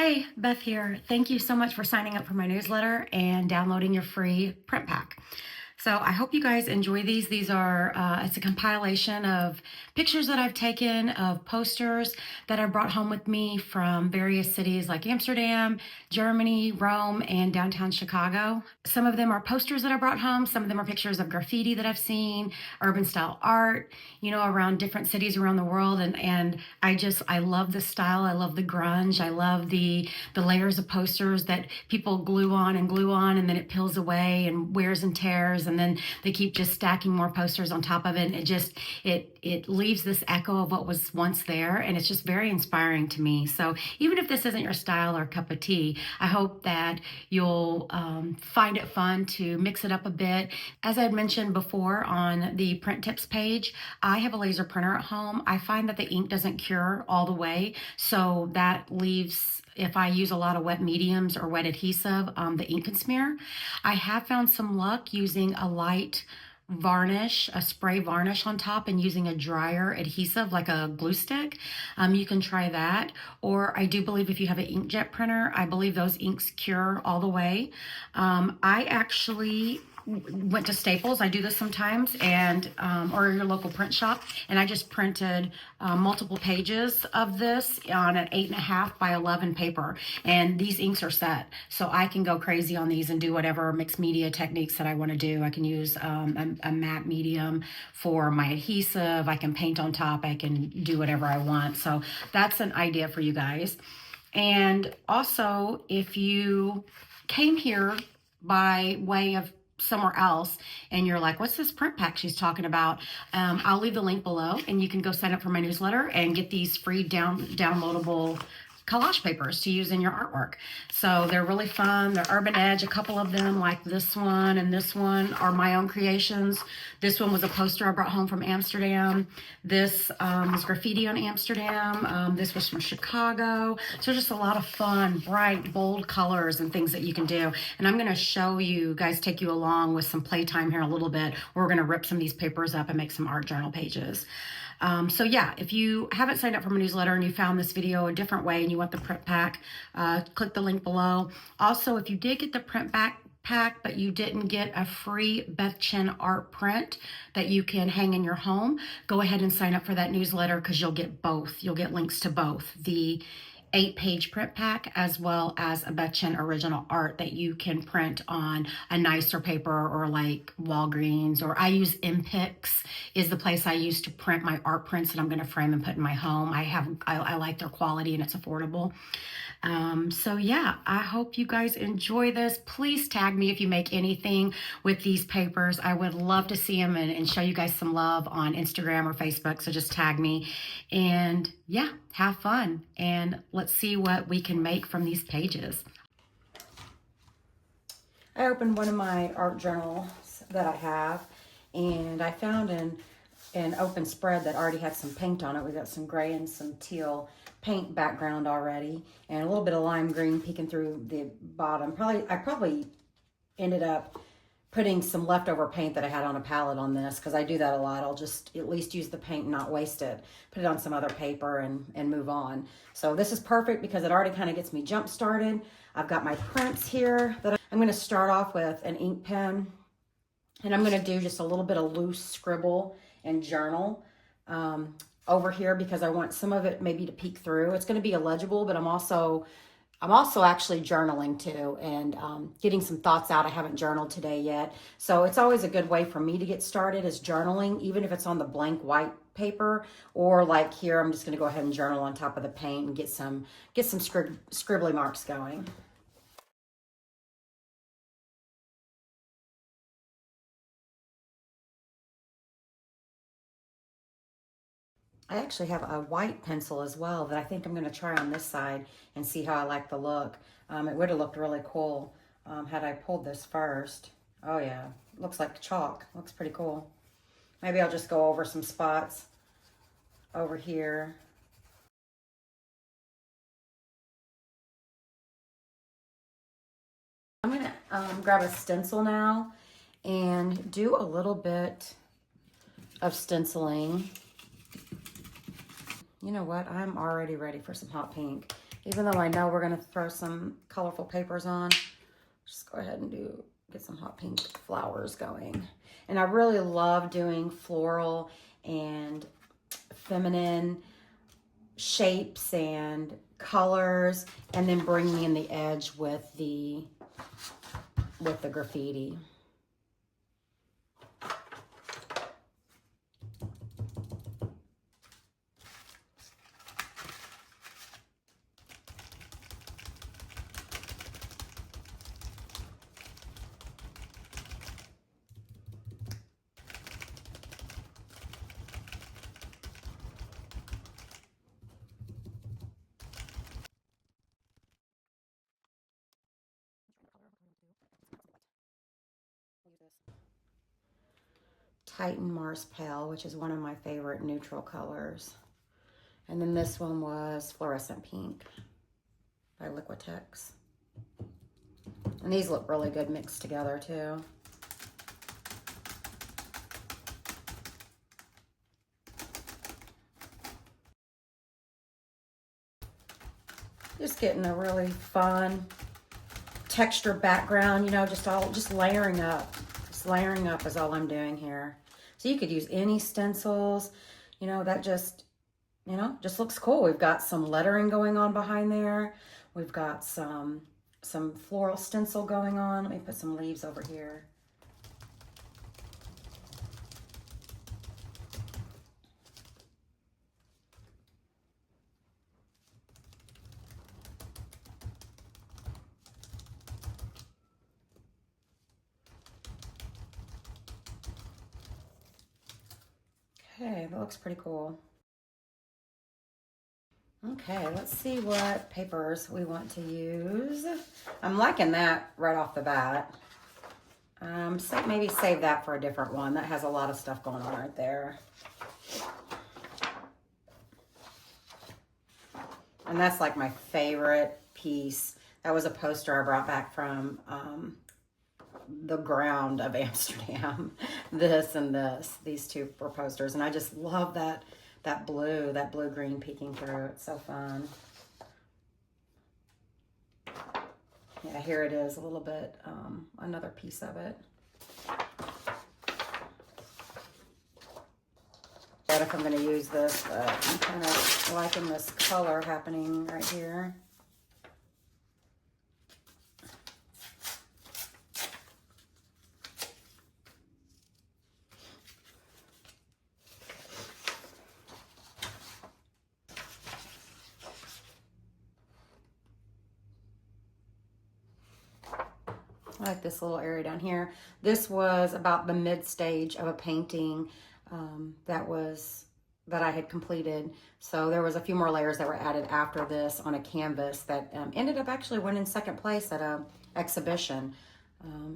Hey, Beth here. Thank you so much for signing up for my newsletter and downloading your free print pack. So I hope you guys enjoy these. These are, it's a compilation of pictures that I've taken of posters that I brought home with me from various cities like Amsterdam, Germany, Rome, and downtown Chicago. Some of them are posters that I brought home. Some of them are pictures of graffiti that I've seen, urban style art, around different cities around the world. And I love the style. I love the grunge. I love the layers of posters that people glue on, and then it peels away and wears and tears, and then they keep just stacking more posters on top of it. And it leaves this echo of what was once there, and it's just very inspiring to me. So even if this isn't your style or cup of tea, I hope that you'll find it fun to mix it up a bit. As I had mentioned before on the print tips page, I have a laser printer at home. I find that the ink doesn't cure all the way, so that leaves, if I use a lot of wet mediums or wet adhesive, the ink can smear. I have found some luck using a light varnish, a spray varnish on top, and using a drier adhesive like a glue stick. You can try that. Or I do believe if you have an inkjet printer, I believe those inks cure all the way. I actually went to Staples. I do this sometimes, and or your local print shop, and I just printed multiple pages of this on an 8.5 by 11 paper, and these inks are set, so I can go crazy on these and do whatever mixed media techniques that I want to do. I can use a matte medium for my adhesive. I can paint on top. I can do whatever I want. So that's an idea for you guys. And also, if you came here by way of somewhere else and you're like, what's this print pack she's talking about? I'll leave the link below, and you can go sign up for my newsletter and get these free downloadable collage papers to use in your artwork. So they're really fun. They're urban edge. A couple of them, like this one and this one, are my own creations. This one was a poster I brought home from Amsterdam. This was graffiti on Amsterdam. This was from Chicago. So just a lot of fun, bright, bold colors and things that you can do. And I'm going to show you guys, take you along with some playtime here in a little bit. We're going to rip some of these papers up and make some art journal pages. So yeah, if you haven't signed up for my newsletter and you found this video a different way and you want the print pack, click the link below. Also, if you did get the print pack, but you didn't get a free Beth Chin art print that you can hang in your home, go ahead and sign up for that newsletter, because you'll get both. You'll get links to both the 8-page print pack as well as a Beth Chin original art that you can print on a nicer paper, or like Walgreens, or I use MPix is the place I use to print my art prints that I'm going to frame and put in my home. I like their quality, and it's affordable. So yeah, I hope you guys enjoy this. Please tag me if you make anything with these papers. I would love to see them and show you guys some love on Instagram or Facebook. So just tag me, and yeah, have fun. And let's see what we can make from these pages. I opened one of my art journals that I have, and I found an open spread that already had some paint on it. We got some gray and some teal paint background already, and a little bit of lime green peeking through the bottom. I probably ended up putting some leftover paint that I had on a palette on this, because I do that a lot. I'll just at least use the paint and not waste it. Put it on some other paper and move on. So this is perfect because it already kind of gets me jump started. I've got my prints here that I'm going to start off with an ink pen, and I'm going to do just a little bit of loose scribble and journal over here, because I want some of it maybe to peek through. It's going to be illegible, but I'm also actually journaling too, and getting some thoughts out. I haven't journaled today yet. So it's always a good way for me to get started, is journaling, even if it's on the blank white paper, or like here, I'm just going to go ahead and journal on top of the paint and get some scribbly marks going. I actually have a white pencil as well that I think I'm going to try on this side and see how I like the look. It would have looked really cool had I pulled this first. Oh yeah, looks like chalk. Looks pretty cool. Maybe I'll just go over some spots over here. I'm going to grab a stencil now and do a little bit of stenciling. You know what? I'm already ready for some hot pink. Even though I know we're gonna throw some colorful papers on, just go ahead and get some hot pink flowers going. And I really love doing floral and feminine shapes and colors, and then bringing in the edge with the graffiti. Titan Mars Pale, which is one of my favorite neutral colors. And then this one was Fluorescent Pink by Liquitex. And these look really good mixed together too. Just getting a really fun texture background, you know, just layering up. Just layering up is all I'm doing here. So you could use any stencils, you know, that just, you know, just looks cool. We've got some lettering going on behind there. We've got some floral stencil going on. Let me put some leaves over here. Okay, that looks pretty cool. Okay, let's see what papers we want to use. I'm liking that right off the bat. So maybe save that for a different one. That has a lot of stuff going on right there. And that's like my favorite piece. That was a poster I brought back from the ground of Amsterdam. This and this. These two were posters. And I just love that blue-green peeking through. It's so fun. Yeah, here it is a little bit, another piece of it. But if I'm going to use this, I'm kind of liking this color happening right here. I like this little area down here. This was about the mid stage of a painting that I had completed. So there was a few more layers that were added after this on a canvas that ended up actually winning second place at a exhibition.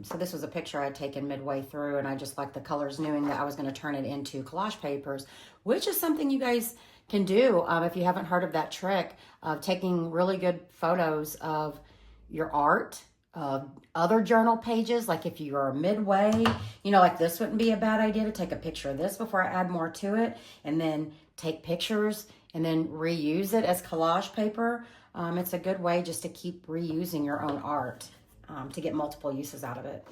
So this was a picture I had taken midway through, and I just liked the colors, knowing that I was going to turn it into collage papers, which is something you guys can do if you haven't heard of that trick of taking really good photos of your art, other journal pages. Like if you are midway, you know, like this wouldn't be a bad idea to take a picture of this before I add more to it, and then take pictures and then reuse it as collage paper. It's a good way just to keep reusing your own art to get multiple uses out of it.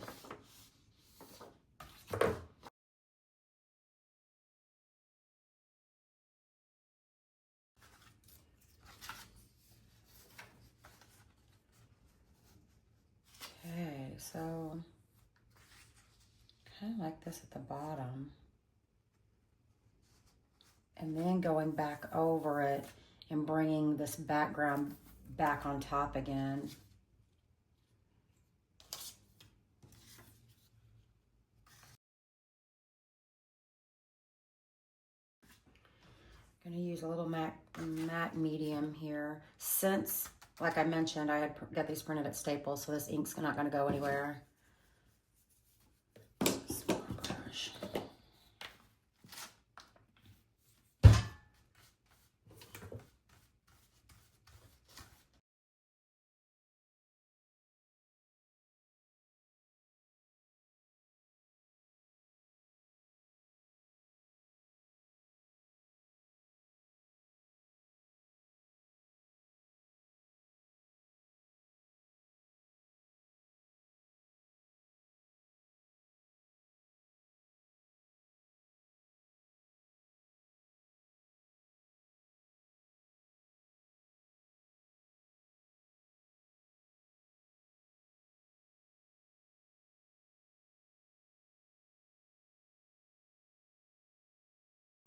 Okay, so kind of like this at the bottom. And then going back over it and bringing this background back on top again. I'm going to use a little matte medium here. Since, like I mentioned, I had got these printed at Staples, so this ink's not going to go anywhere.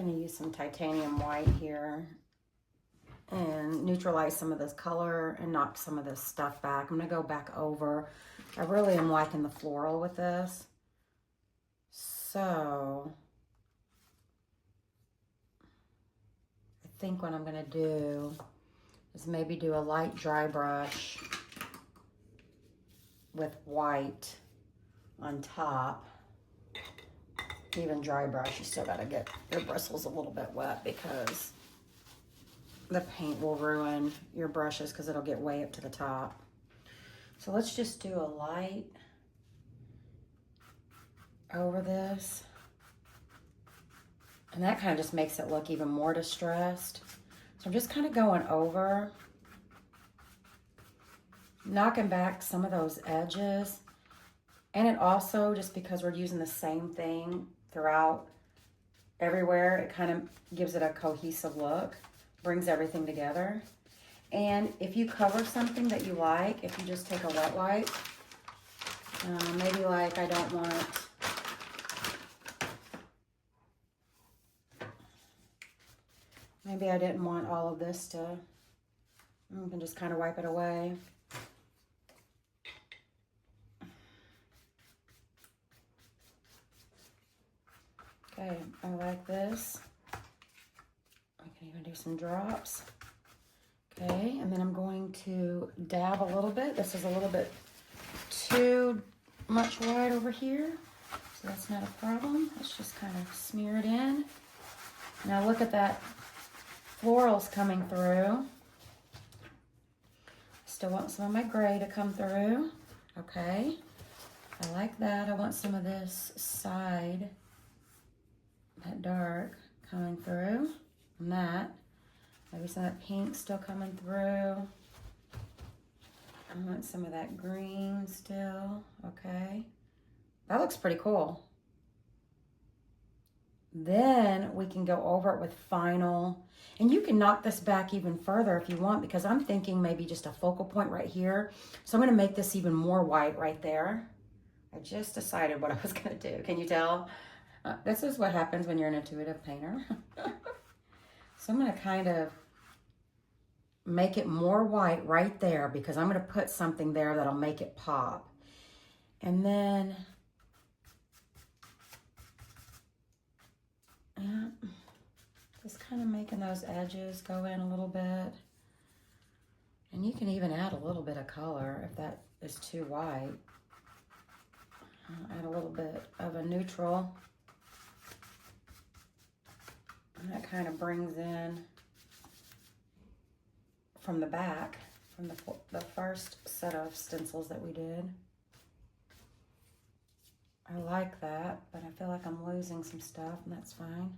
going to use some titanium white here and neutralize some of this color and knock some of this stuff back. I'm going to go back over. I really am liking the floral with this. So I think what I'm going to do is maybe do a light dry brush with white on top. Even dry brush, you still got to get your bristles a little bit wet because the paint will ruin your brushes because it'll get way up to the top. So let's just do a light over this. And that kind of just makes it look even more distressed. So I'm just kind of going over, knocking back some of those edges. And it also, just because we're using the same thing throughout everywhere, it kind of gives it a cohesive look, brings everything together. And if you cover something that you like, if you just take a wet wipe, maybe like I don't want, maybe I didn't want all of this to, you can just kind of wipe it away. Okay, I like this. I can even do some drops. Okay, and then I'm going to dab a little bit. This is a little bit too much white over here, so that's not a problem. Let's just kind of smear it in. Now look at that, florals coming through. Still want some of my gray to come through. Okay, I like that. I want some of this side, that dark coming through, and that. Maybe some of that pink still coming through. I want some of that green still, okay. That looks pretty cool. Then we can go over it with final, and you can knock this back even further if you want, because I'm thinking maybe just a focal point right here. So I'm gonna make this even more white right there. I just decided what I was gonna do. Can you tell? This is what happens when you're an intuitive painter. So I'm gonna kind of make it more white right there because I'm gonna put something there that'll make it pop. And then, yeah, just kind of making those edges go in a little bit. And you can even add a little bit of color if that is too white. I'll add a little bit of a neutral. And that kind of brings in from the back, from the first set of stencils that we did. I like that, but I feel like I'm losing some stuff, and that's fine.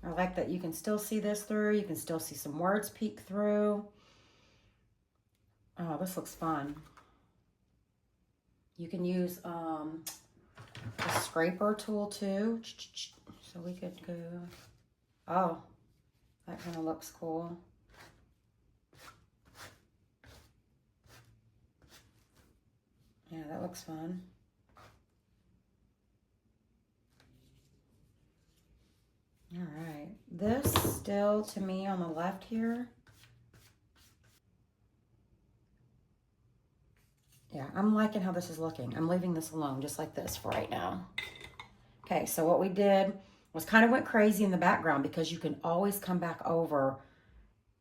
I like that you can still see this through. You can still see some words peek through. Oh, this looks fun. You can use a scraper tool too. So we could go, oh, that kind of looks cool. Yeah, that looks fun. All right, this still to me on the left here. Yeah, I'm liking how this is looking. I'm leaving this alone just like this for right now. Okay, so what we did was kind of went crazy in the background, because you can always come back over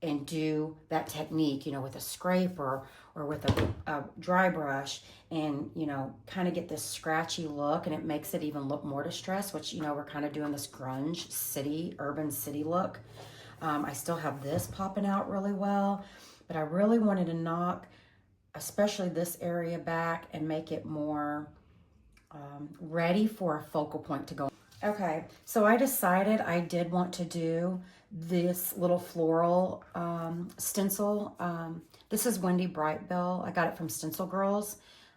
and do that technique, you know, with a scraper or with a dry brush, and, you know, kind of get this scratchy look, and it makes it even look more distressed, which, you know, we're kind of doing this grunge city, urban city look. I still have this popping out really well, but I really wanted to knock especially this area back and make it more ready for a focal point to go. Okay, so I decided I did want to do this little floral stencil. This is Wendy Brightbill. I got it from Stencil Girls.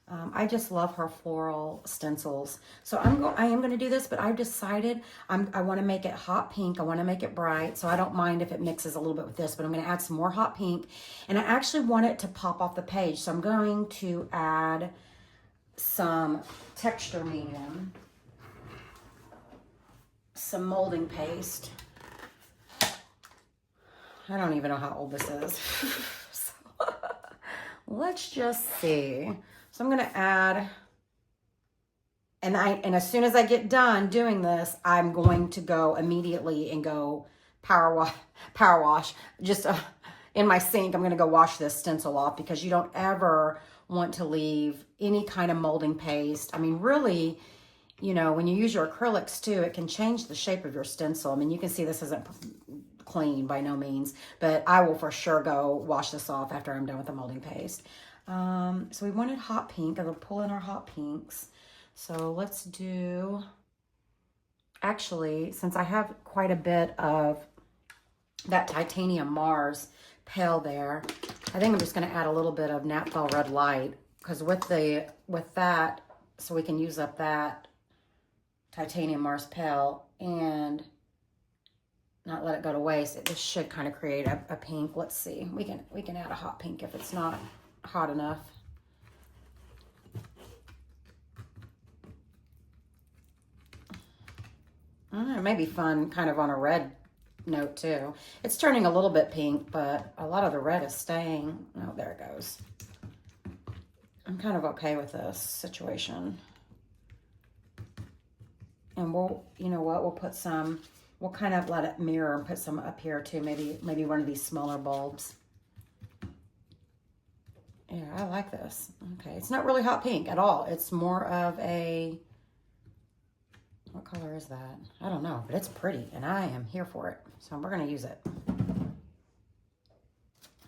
I just love her floral stencils. So I am going to do this, but I've decided I want to make it hot pink. I want to make it bright, so I don't mind if it mixes a little bit with this, but I'm going to add some more hot pink, and I actually want it to pop off the page. So I'm going to add some texture medium. some molding paste. I don't even know how old this is. So, let's just see. So I'm gonna add, and as soon as I get done doing this, I'm going to go immediately and go power wash. Just in my sink, I'm gonna go wash this stencil off, because you don't ever want to leave any kind of molding paste. I mean, really, you know, when you use your acrylics too, it can change the shape of your stencil. I mean, you can see this isn't clean by no means, but I will for sure go wash this off after I'm done with the molding paste. So we wanted hot pink. I'm gonna pull in our hot pinks. So let's do, actually, since I have quite a bit of that titanium Mars pale there, I think I'm just gonna add a little bit of Naphtha Red Light, because with that, so we can use up that titanium Mars pale and not let it go to waste. This should kind of create a pink. Let's see. We can add a hot pink if it's not hot enough. It may be fun kind of on a red note too. It's turning a little bit pink, but a lot of the red is staying. Oh, there it goes. I'm kind of okay with this situation. And we'll, you know what, we'll put some, we'll kind of let it mirror and put some up here too. Maybe one of these smaller bulbs. Yeah, I like this. Okay, it's not really hot pink at all. It's more of a, what color is that? I don't know, but it's pretty and I am here for it. So we're gonna use it.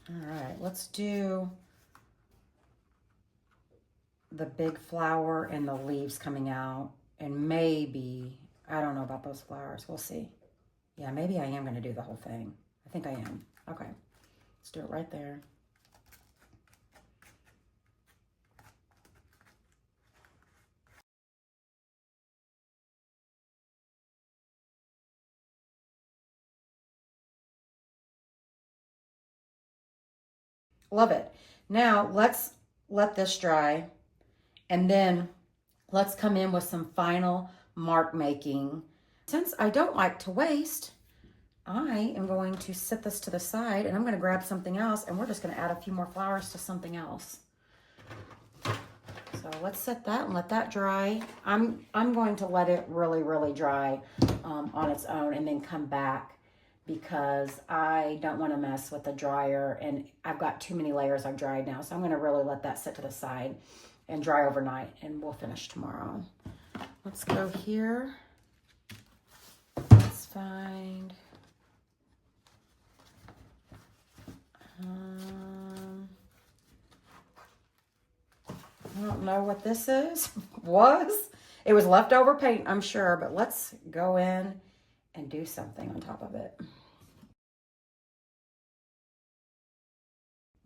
All right, let's do the big flower and the leaves coming out. And maybe, I don't know about those flowers. We'll see. Yeah, maybe I am going to do the whole thing. I think I am. Okay. Let's do it right there. Love it. Now, let's let this dry. And then let's come in with some final mark making. Since I don't like to waste, I am going to set this to the side and I'm going to grab something else and we're just going to add a few more flowers to something else. So let's set that and let that dry. I'm going to let it really dry on its own and then come back, because I don't want to mess with the dryer and I've got too many layers I've dried now. So I'm going to really let that sit to the side and dry overnight and we'll finish tomorrow. Let's go here. Let's find, I don't know what this is. It was leftover paint, I'm sure, but let's go in and do something on top of it.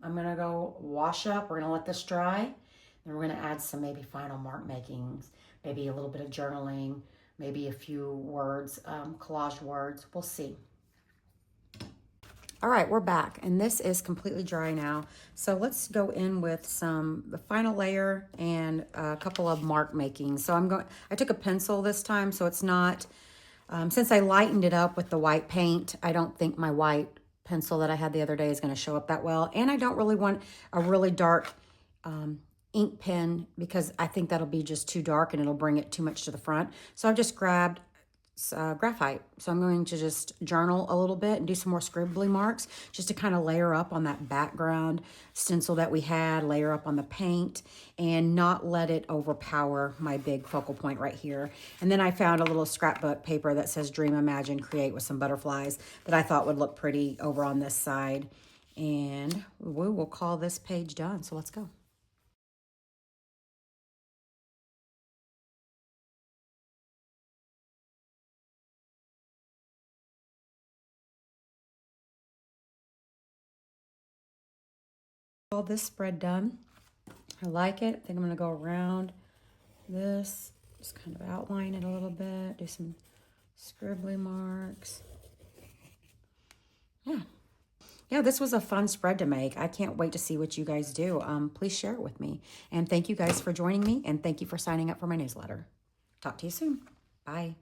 I'm gonna go wash up. We're gonna let this dry. Then we're gonna add some maybe final mark makings, maybe a little bit of journaling, maybe a few words, collage words. We'll see. All right, we're back, and this is completely dry now. So let's go in with the final layer and a couple of mark makings. So I took a pencil this time, so it's not, since I lightened it up with the white paint, I don't think my white pencil that I had the other day is gonna show up that well. And I don't really want a really dark ink pen, because I think that'll be just too dark and it'll bring it too much to the front. So I've just grabbed graphite. So I'm going to just journal a little bit and do some more scribbly marks just to kind of layer up on that background stencil that we had, layer up on the paint and not let it overpower my big focal point right here. And then I found a little scrapbook paper that says Dream, Imagine, Create with some butterflies that I thought would look pretty over on this side. And we will call this page done. So let's go. All this spread done. I like it. I think I'm going to go around this, just kind of outline it a little bit, do some scribbly marks. Yeah, this was a fun spread to make. I can't wait to see what you guys do. Please share it with me. And thank you guys for joining me, and thank you for signing up for my newsletter. Talk to you soon. Bye.